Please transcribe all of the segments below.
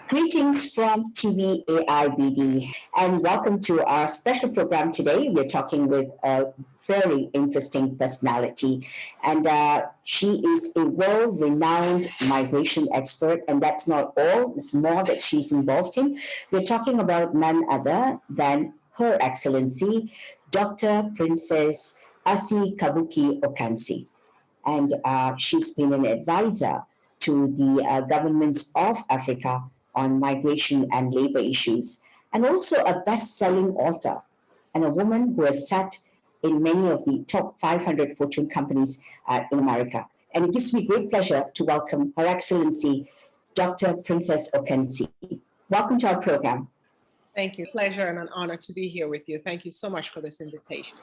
Greetings from TV AIBD, and welcome to our special program today. We're talking with a very interesting personality, and she is a well-renowned migration expert, and that's not all, there's more that she's involved in. We're talking about none other than Her Excellency, Dr. Princess Kabuki Ocansey, and she's been an advisor to the governments of Africa on migration and labor issues, and also a best-selling author and a woman who has sat in many of the top 500 Fortune companies in America. And it gives me great pleasure to welcome Her Excellency, Dr. Princess Ocansey. Welcome to our program. Thank you. Pleasure and an honor to be here with you. Thank you so much for this invitation.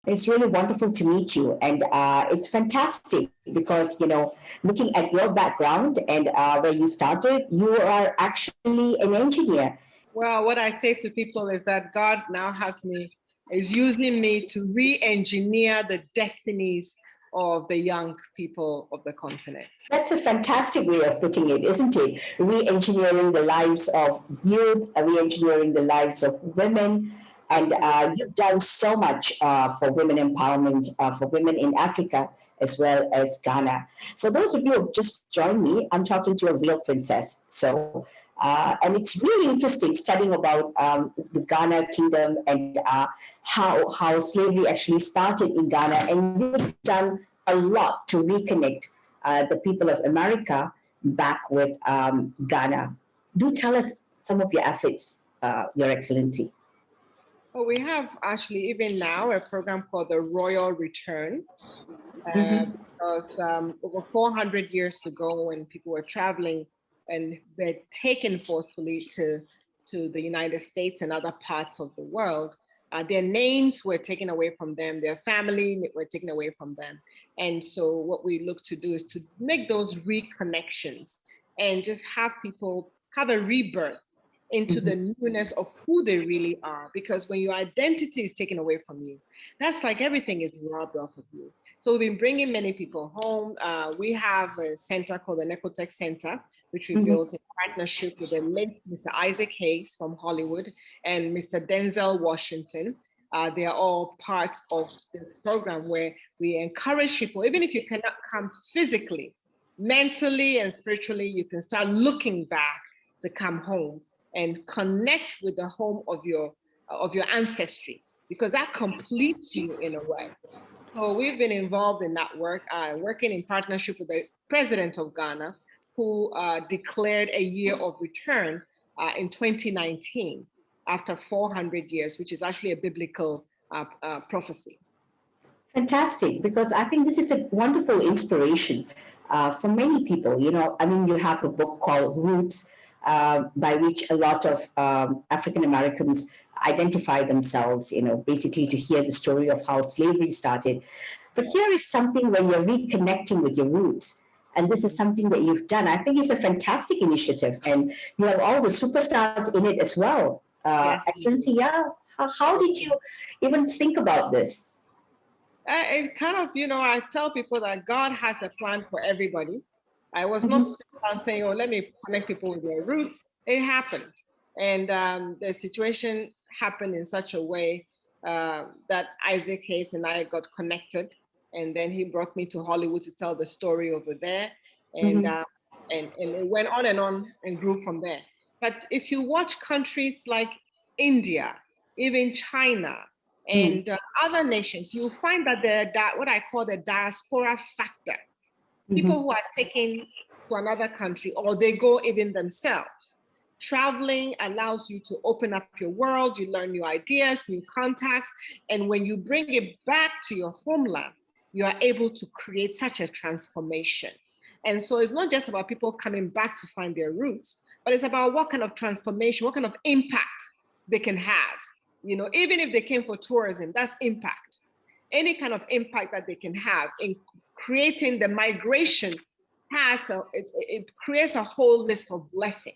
It's really wonderful to meet you, and it's fantastic because, looking at your background and where you started, you are actually an engineer. Well, what I say to people is that God now is using me to re-engineer the destinies of the young people of the continent. That's a fantastic way of putting it, isn't it? Re-engineering the lives of youth, re-engineering the lives of women. And you've done so much for women empowerment, for women in Africa, as well as Ghana. For those of you who have just joined me, I'm talking to a real princess. So, and it's really interesting studying about the Ghana kingdom and how slavery actually started in Ghana. And you've done a lot to reconnect the people of America back with Ghana. Do tell us some of your efforts, Your Excellency. Well, we have actually even now a program called the Royal Return, because over 400 years ago, when people were traveling and were taken forcefully to the United States and other parts of the world, their names were taken away from them, their family were taken away from them. And so what we look to do is to make those reconnections and just have people have a rebirth into the newness of who they really are. Because when your identity is taken away from you, that's like everything is robbed off of you. So we've been bringing many people home. We have a center called the Necotech Center, which we built in partnership with the late Mr. Isaac Hayes from Hollywood and Mr. Denzel Washington. They are all part of this program where we encourage people, even if you cannot come physically, mentally and spiritually, you can start looking back to come home and connect with the home of your ancestry, because that completes you in a way. So we've been involved in that work, working in partnership with the president of Ghana, who declared a year of return in 2019, after 400 years, which is actually a biblical prophecy. Fantastic, because I think this is a wonderful inspiration for many people. You have a book called Roots, by which a lot of African Americans identify themselves, basically to hear the story of how slavery started. But here is something where you're reconnecting with your roots. And this is something that you've done. I think it's a fantastic initiative. And you have all the superstars in it as well. Yes. Excellency, how did you even think about this? It kind of, I tell people that God has a plan for everybody. I was not saying, oh, let me connect people with their roots. It happened. And the situation happened in such a way that Isaac Hayes and I got connected. And then he brought me to Hollywood to tell the story over there. And, and it went on and grew from there. But if you watch countries like India, even China, and other nations, you'll find that what I call the diaspora factor. People who are taken to another country, or they go even themselves. Traveling allows you to open up your world, you learn new ideas, new contacts, and when you bring it back to your homeland, you are able to create such a transformation. And so it's not just about people coming back to find their roots, but it's about what kind of transformation, what kind of impact they can have. Even if they came for tourism, that's impact. Any kind of impact that they can have in creating the migration it creates a whole list of blessings.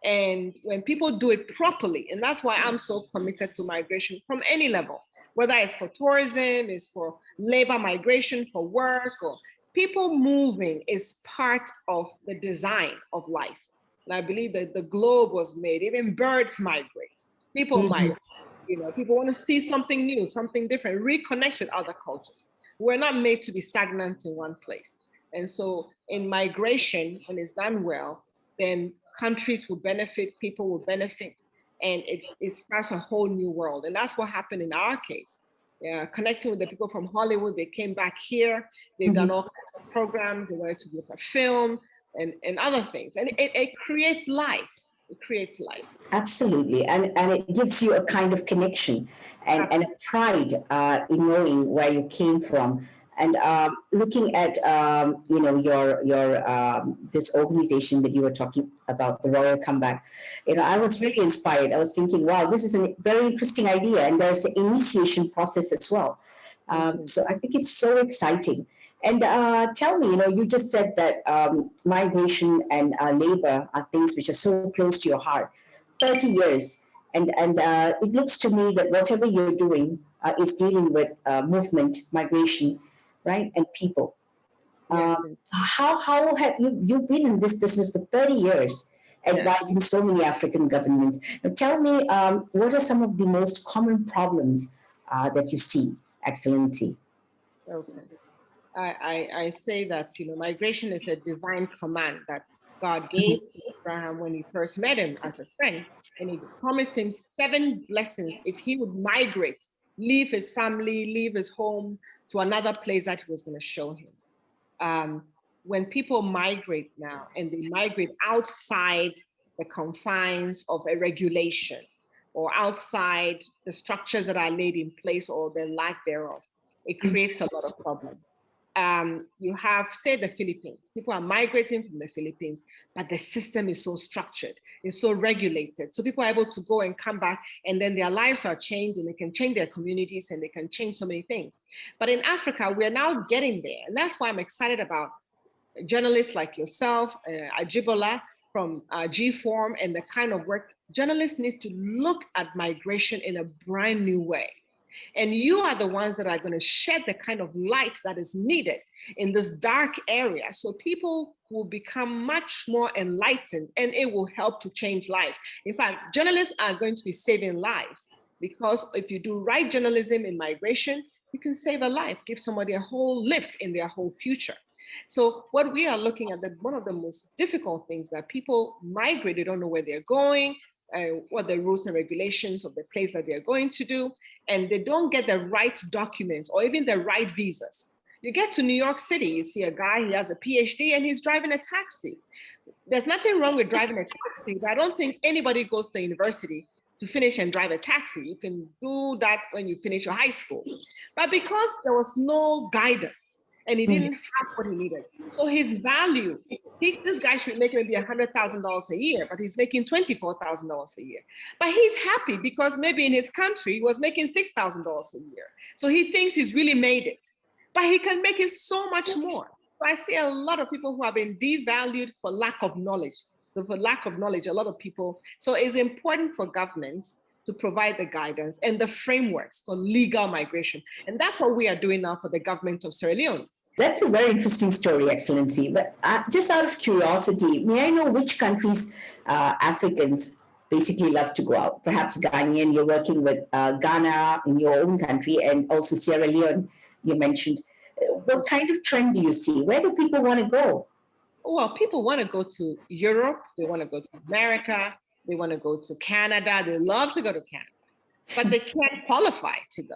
And when people do it properly, and that's why I'm so committed to migration from any level, whether it's for tourism, it's for labor migration, for work, or people moving is part of the design of life. And I believe that the globe was made, even birds migrate, people migrate. You know, people want to see something new, something different, reconnect with other cultures. We're not made to be stagnant in one place. And so in migration, when it's done well, then countries will benefit, people will benefit, and it starts a whole new world. And that's what happened in our case. Connecting with the people from Hollywood, they came back here, they've done all kinds of programs, they wanted to look at film and other things. And it creates life. It creates life. Absolutely. And it gives you a kind of connection and a pride in knowing where you came from. And looking at your this organization that you were talking about, the Royal Comeback, I was really inspired. I was thinking, wow, this is a very interesting idea, and there's an initiation process as well. So I think it's so exciting. And tell me, you just said that migration and labor are things which are so close to your heart. 30 years, and it looks to me that whatever you're doing is dealing with movement, migration, right, and people. Yes. How have you've been in this business for 30 years, advising so many African governments? Now tell me, what are some of the most common problems that you see, Excellency? Okay. I say that, migration is a divine command that God gave to Abraham when he first met him as a friend. And he promised him 7 blessings if he would migrate, leave his family, leave his home to another place that he was going to show him. When people migrate now and they migrate outside the confines of a regulation or outside the structures that are laid in place or the lack thereof, it creates a lot of problems. You have, say, the Philippines. People are migrating from the Philippines, but the system is so structured, it's so regulated. So people are able to go and come back, and then their lives are changed, and they can change their communities, and they can change so many things. But in Africa, we're now getting there. And that's why I'm excited about journalists like yourself, Ajibola from G-Form, and the kind of work journalists need to look at migration in a brand new way. And you are the ones that are going to shed the kind of light that is needed in this dark area. So people will become much more enlightened, and it will help to change lives. In fact, journalists are going to be saving lives, because if you do right journalism in migration, you can save a life, give somebody a whole lift in their whole future. So what we are looking at, that one of the most difficult things that people migrate, they don't know where they're going, what the rules and regulations of the place that they're going to do, and they don't get the right documents or even the right visas. You get to New York City, you see a guy, he has a PhD and he's driving a taxi. There's nothing wrong with driving a taxi, but I don't think anybody goes to university to finish and drive a taxi. You can do that when you finish your high school. But because there was no guidance and he didn't have what he needed, so his value, this guy should make maybe $100,000 a year, but he's making $24,000 a year. But he's happy because maybe in his country he was making $6,000 a year. So he thinks he's really made it, but he can make it so much more. So I see a lot of people who have been devalued for lack of knowledge. So for lack of knowledge, a lot of people. So it's important for governments to provide the guidance and the frameworks for legal migration. And that's what we are doing now for the government of Sierra Leone. That's a very interesting story, Excellency. But just out of curiosity, may I know which countries Africans basically love to go out? Perhaps Ghanaian, you're working with Ghana in your own country, and also Sierra Leone, you mentioned. What kind of trend do you see? Where do people want to go? Well, people want to go to Europe. They want to go to America. They want to go to Canada. They love to go to Canada, but they can't qualify to go.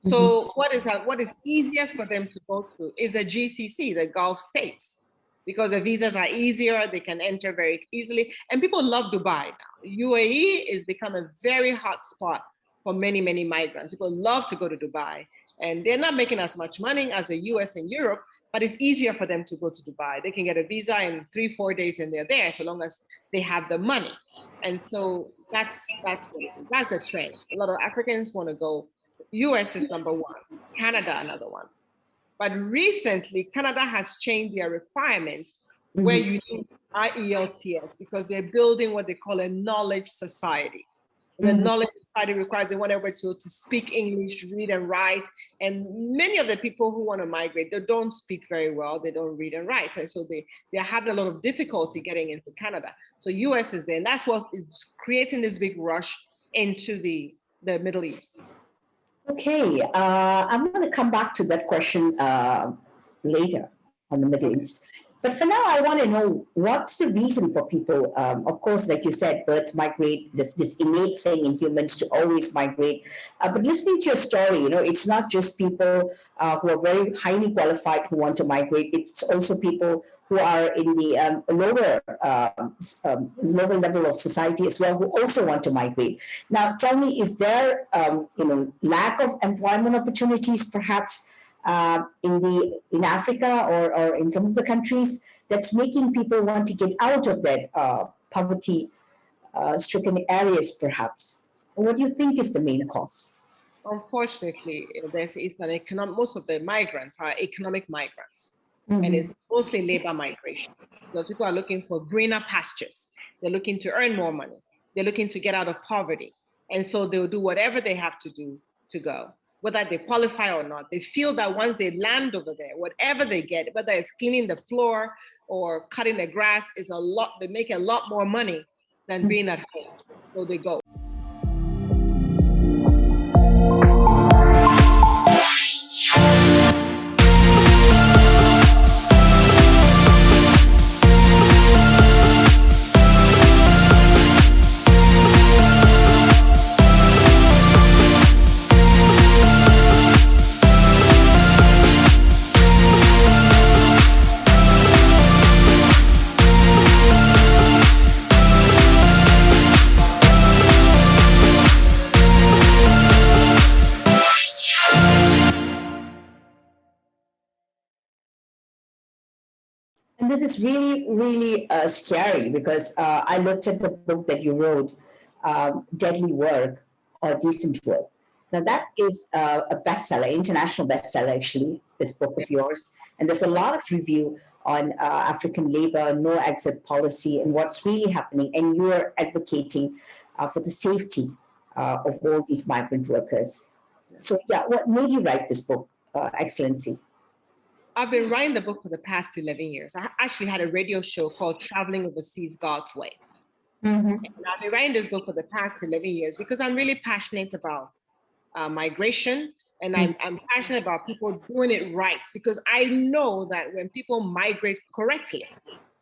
So what is easiest for them to go to is a GCC, the Gulf states, because the visas are easier, they can enter very easily. And people love Dubai now. UAE is become a very hot spot for many, many migrants. People love to go to Dubai, and they're not making as much money as the US and Europe, but it's easier for them to go to Dubai. They can get a visa in 3-4 days and they're there, so long as they have the money. And so that's the trend. A lot of Africans want to go. US is number 1, Canada another one. But recently, Canada has changed their requirement where you need IELTS because they're building what they call a knowledge society. The knowledge society requires, they want everybody to speak English, read and write. And many of the people who want to migrate, they don't speak very well, they don't read and write. And so they're having a lot of difficulty getting into Canada. So US is there, and that's what is creating this big rush into the Middle East. Okay, I'm going to come back to that question later on the Middle East. But for now, I want to know what's the reason for people. Of course, like you said, birds migrate. There's this innate thing in humans to always migrate. But listening to your story, it's not just people who are very highly qualified who want to migrate. It's also people who are in the lower level of society as well, who also want to migrate. Now, tell me, is there lack of employment opportunities, perhaps in Africa or in some of the countries, that's making people want to get out of that poverty-stricken areas, perhaps? What do you think is the main cause? Unfortunately, most of the migrants are economic migrants. And it's mostly labor migration. Those people are looking for greener pastures. They're looking to earn more money. They're looking to get out of poverty. And so they'll do whatever they have to do to go, whether they qualify or not. They feel that once they land over there, whatever they get, whether it's cleaning the floor or cutting the grass, they make a lot more money than being at home. So they go. And this is really, really scary because I looked at the book that you wrote, Deadly Work or Decent Work. Now, that is a bestseller, international bestseller, actually, this book of yours. And there's a lot of review on African labor, no exit policy, and what's really happening. And you are advocating for the safety of all these migrant workers. So, yeah, what made you write this book, Excellency? I've been writing the book for the past 11 years. I actually had a radio show called Traveling Overseas God's Way. And I've been writing this book for the past 11 years because I'm really passionate about migration. And I'm passionate about people doing it right, because I know that when people migrate correctly,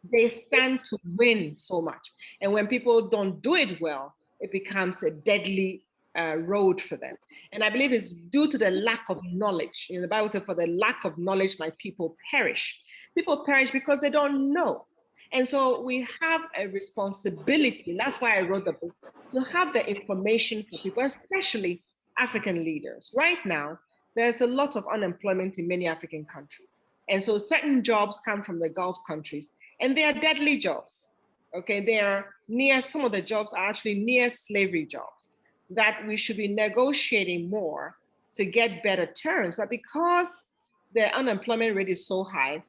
they stand to win so much. And when people don't do it well, it becomes a deadly road for them. And I believe it's due to the lack of knowledge. The Bible says, for the lack of knowledge, my people perish. People perish because they don't know. And so we have a responsibility, and that's why I wrote the book, to have the information for people, especially African leaders. Right now, there's a lot of unemployment in many African countries. And so certain jobs come from the Gulf countries, and they are deadly jobs. Okay, some of the jobs are actually near slavery jobs that we should be negotiating more to get better terms. But because the unemployment rate is so high,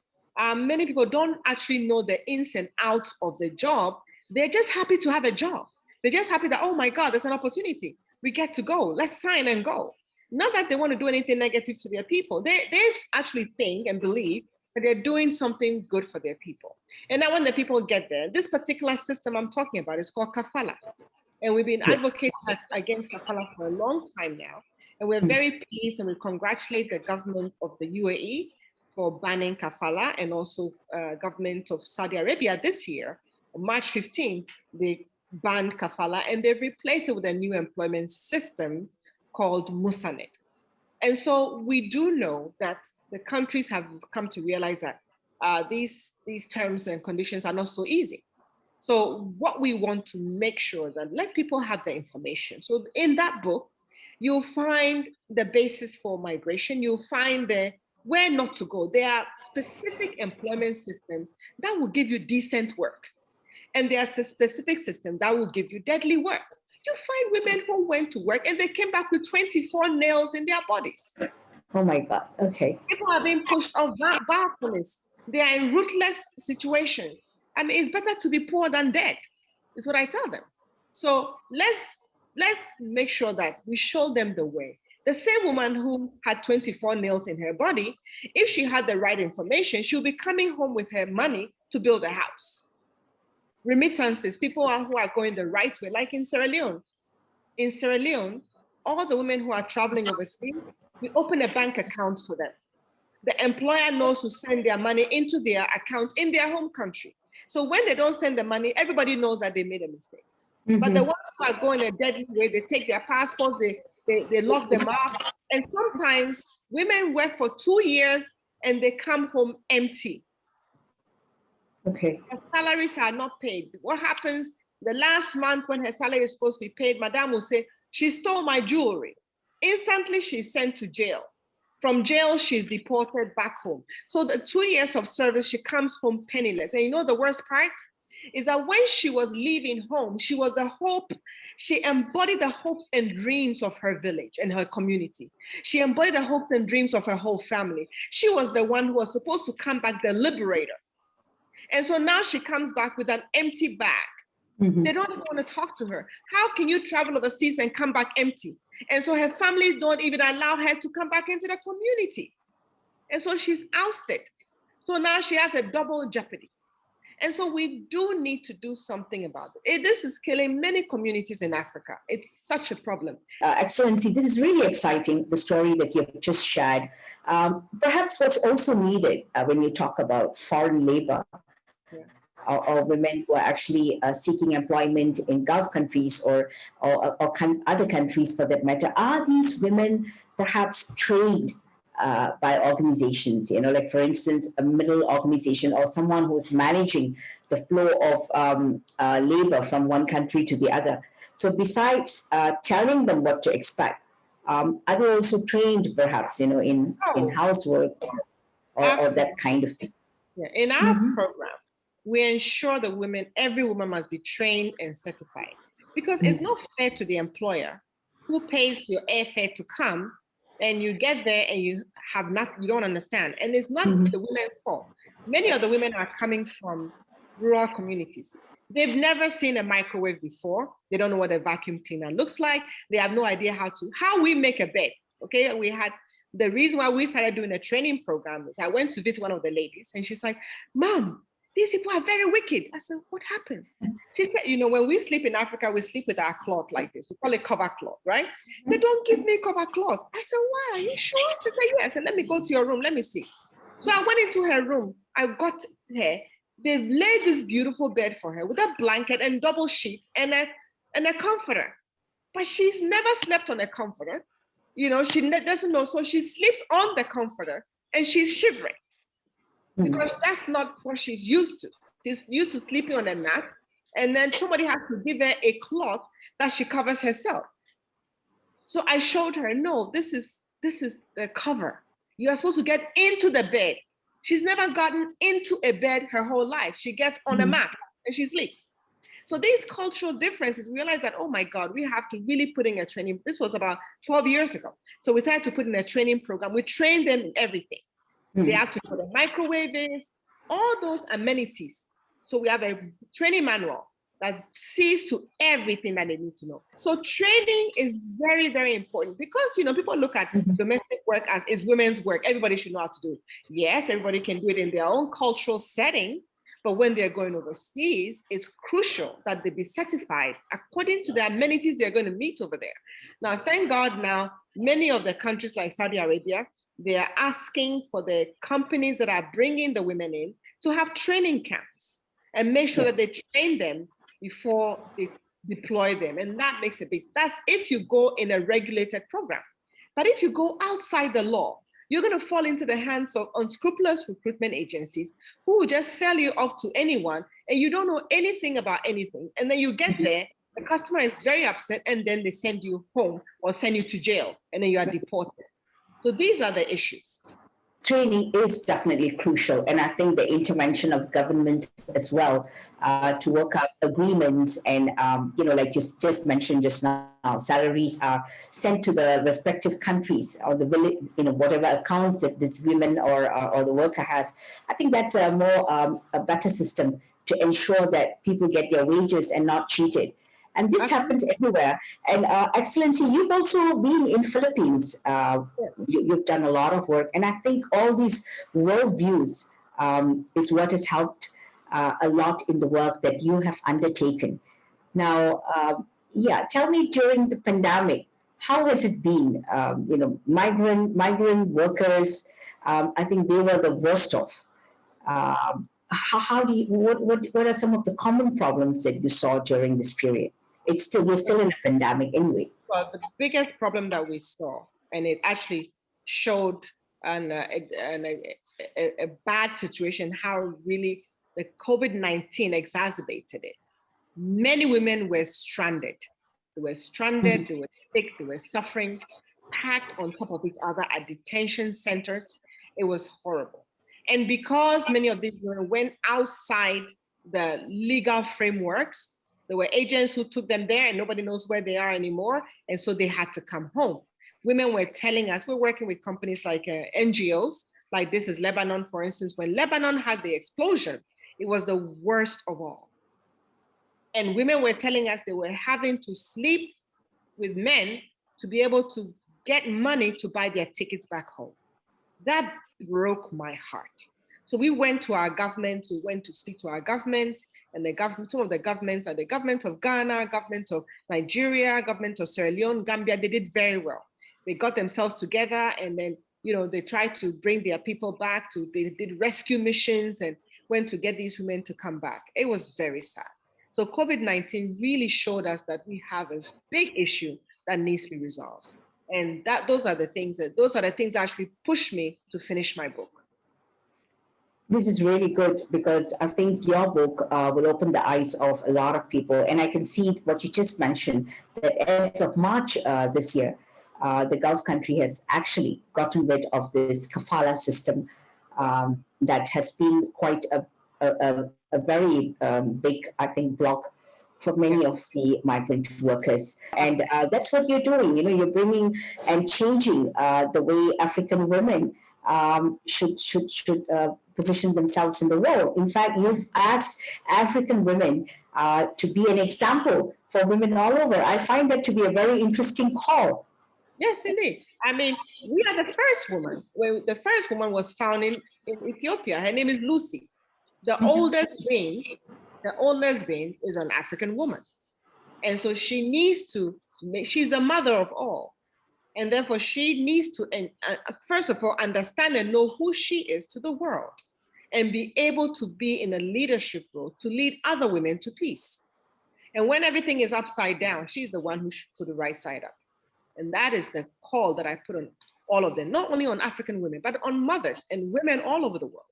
many people don't actually know the ins and outs of the job. They're just happy to have a job. They're just happy that, oh my God, there's an opportunity. We get to go. Let's sign and go. Not that they want to do anything negative to their people. They actually think and believe that they're doing something good for their people. And now when the people get there, this particular system I'm talking about is called kafala. And we've been advocating against kafala for a long time now. And we're very pleased, and we congratulate the government of the UAE for banning kafala, and also government of Saudi Arabia this year, on March 15th, they banned kafala, and they've replaced it with a new employment system called Musanet. And so we do know that the countries have come to realize that these terms and conditions are not so easy. So what we want to make sure that let people have the information. So in that book, you'll find the basis for migration. You'll find where not to go. There are specific employment systems that will give you decent work. And there's a specific system that will give you deadly work. You find women who went to work and they came back with 24 nails in their bodies. Oh my God, okay. People are being pushed off balconies. They are in ruthless situations. I mean, it's better to be poor than dead, is what I tell them. So let's let's make sure that we show them the way. The same woman who had 24 nails in her body, if she had the right information, she'll be coming home with her money to build a house. Remittances, people who are going the right way, like in Sierra Leone. In Sierra Leone, all the women who are traveling overseas, we open a bank account for them. The employer knows to send their money into their account in their home country. So when they don't send the money, everybody knows that they made a mistake. But the ones who are going a deadly way, they take their passports, they lock them up. And sometimes women work for 2 years and they come home empty. Okay. Her salaries are not paid. What happens the last month when her salary is supposed to be paid, Madame will say, she stole my jewelry. Instantly, she's sent to jail. From jail, she's deported back home. So the 2 years of service, she comes home penniless. And you know the worst part is that when she was leaving home, she was the hope. She embodied the hopes and dreams of her village and her community. She embodied the hopes and dreams of her whole family. She was the one who was supposed to come back the liberator. And so now she comes back with an empty bag. They don't even want to talk to her. How can you travel overseas and come back empty? And so her family don't even allow her to come back into the community. And so she's ousted. So now she has a double jeopardy. And so we do need to do something about it. This is killing many communities in Africa. It's such a problem. Excellency, this is really exciting, the story that you've just shared. Perhaps what's also needed when we talk about foreign labor, or women who are actually seeking employment in Gulf countries or other countries for that matter, are these women perhaps trained by organizations, like for instance, a middle organization or someone who's managing the flow of labor from one country to the other? So besides telling them what to expect, are they also trained perhaps, in housework or that kind of thing? Yeah. In our program, we ensure that every woman must be trained and certified, because it's not fair to the employer who pays your airfare to come, and you get there and you don't understand. And it's not the women's fault. Many of the women are coming from rural communities. They've never seen a microwave before. They don't know what a vacuum cleaner looks like. They have no idea how we make a bed. Okay, the reason why we started doing a training program is I went to visit one of the ladies and she's like, Mom, these people are very wicked. I said, what happened? She said, when we sleep in Africa, we sleep with our cloth like this. We call it cover cloth, right? They don't give me cover cloth. I said, why? Are you sure? She said, yes. And let me go to your room. Let me see. So I went into her room. I got her. They've laid this beautiful bed for her with a blanket and double sheets and a comforter. But she's never slept on a comforter. She doesn't know. So she sleeps on the comforter and she's shivering. Because that's not what she's used to. She's used to sleeping on a mat, and then somebody has to give her a cloth that she covers herself. So I showed her, no, this is the cover. You are supposed to get into the bed. She's never gotten into a bed her whole life. She gets on a mat and she sleeps. So these cultural differences, we realized that, oh my God, we have to really put in a training. This was about 12 years ago. So we started to put in a training program. We trained them in everything. They have to know the microwave is, all those amenities. So we have a training manual that sees to everything that they need to know. So training is very, very important because, people look at domestic work as is women's work. Everybody should know how to do it. Yes, everybody can do it in their own cultural setting, but when they're going overseas, it's crucial that they be certified according to the amenities they're going to meet over there. Now, thank God now, many of the countries like Saudi Arabia, they are asking for the companies that are bringing the women in to have training camps and make sure that they train them before they deploy them. And that makes that's if you go in a regulated program. But if you go outside the law, you're going to fall into the hands of unscrupulous recruitment agencies who will just sell you off to anyone and you don't know anything about anything. And then you get there, the customer is very upset, and then they send you home or send you to jail, and then you are deported. So these are the issues. Training is definitely crucial, and I think the intervention of governments as well to work out agreements and like just mentioned just now, salaries are sent to the respective countries or the village, whatever accounts that this woman or the worker has. I think that's a better system to ensure that people get their wages and not cheated. And this happens Absolutely. everywhere. And Excellency, you've also been in Philippines. You've done a lot of work, and I think all these worldviews is what has helped a lot in the work that you have undertaken. Now, yeah, tell me during the pandemic, how has it been? Migrant workers. I think they were the worst of. How do you, what are some of the common problems that you saw during this period? We're still in a pandemic anyway. Well, the biggest problem that we saw, and it actually showed a bad situation, how really the COVID-19 exacerbated it. Many women were stranded. They were stranded, they were sick, they were suffering, packed on top of each other at detention centers. It was horrible. And because many of these women went outside the legal frameworks, there were agents who took them there and nobody knows where they are anymore. And so they had to come home. Women were telling us, we're working with companies like NGOs, like This is Lebanon, for instance. When Lebanon had the explosion, it was the worst of all. And women were telling us they were having to sleep with men to be able to get money to buy their tickets back home. That broke my heart. So we went to our government, we went to speak to our governments, and the government, some of the governments, like the government of Ghana, government of Nigeria, government of Sierra Leone, Gambia, they did very well. They got themselves together, and then they tried to bring their people back. They did rescue missions and went to get these women to come back. It was very sad. So COVID-19 really showed us that we have a big issue that needs to be resolved. And those are the things that actually pushed me to finish my book. This is really good because I think your book will open the eyes of a lot of people. And I can see what you just mentioned, that as of March this year, the Gulf country has actually gotten rid of this kafala system that has been quite a very big, I think, block for many of the migrant workers. And that's what you're doing. You're bringing and changing the way African women should position themselves in the world. In fact, you've asked African women to be an example for women all over. I find that to be a very interesting call. Yes, indeed. I mean, we are the first woman. The first woman was found in Ethiopia. Her name is Lucy. The oldest being is an African woman. And so she's the mother of all. And therefore she needs to, first of all, understand and know who she is to the world and be able to be in a leadership role to lead other women to peace. And when everything is upside down, she's the one who should put the right side up. And that is the call that I put on all of them, not only on African women, but on mothers and women all over the world.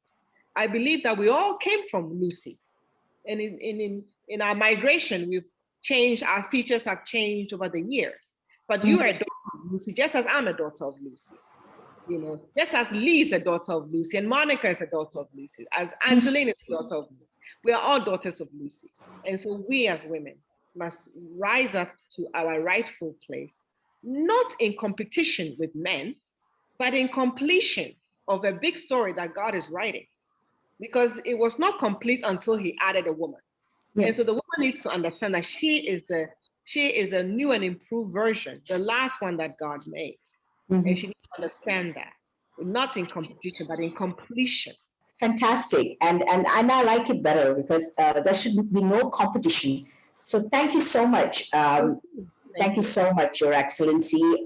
I believe that we all came from Lucy. And in our migration, our features have changed over the years. But you are a daughter of Lucy, just as I'm a daughter of Lucy. Just as Lee is a daughter of Lucy, and Monica is a daughter of Lucy, as Angeline is a daughter of Lucy. We are all daughters of Lucy. And so we as women must rise up to our rightful place, not in competition with men, but in completion of a big story that God is writing. Because it was not complete until he added a woman. Yeah. And so the woman needs to understand that she is a new and improved version, the last one that God made. Mm-hmm. And she needs to understand that, not in competition, but in completion. Fantastic. And I like it better because there should be no competition. So thank you so much. Thank you so much, Your Excellency,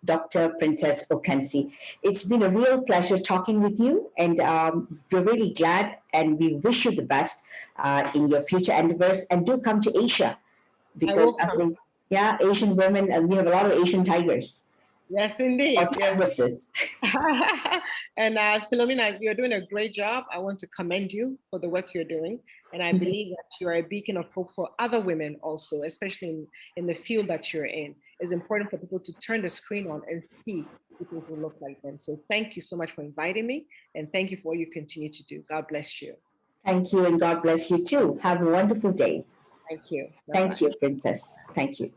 Dr. Princess Ocansey. It's been a real pleasure talking with you, and we're really glad, and we wish you the best in your future endeavors. And do come to Asia, because I think, Asian women, and we have a lot of Asian tigers. Yes, indeed. Or tigresses. Yes. And Philomena, you're doing a great job. I want to commend you for the work you're doing. And I believe that you are a beacon of hope for other women also, especially in the field that you're in. It's important for people to turn the screen on and see people who look like them. So thank you so much for inviting me. And thank you for what you continue to do. God bless you. Thank you, and God bless you too. Have a wonderful day. Thank you. Bye-bye. Thank you, Princess. Thank you.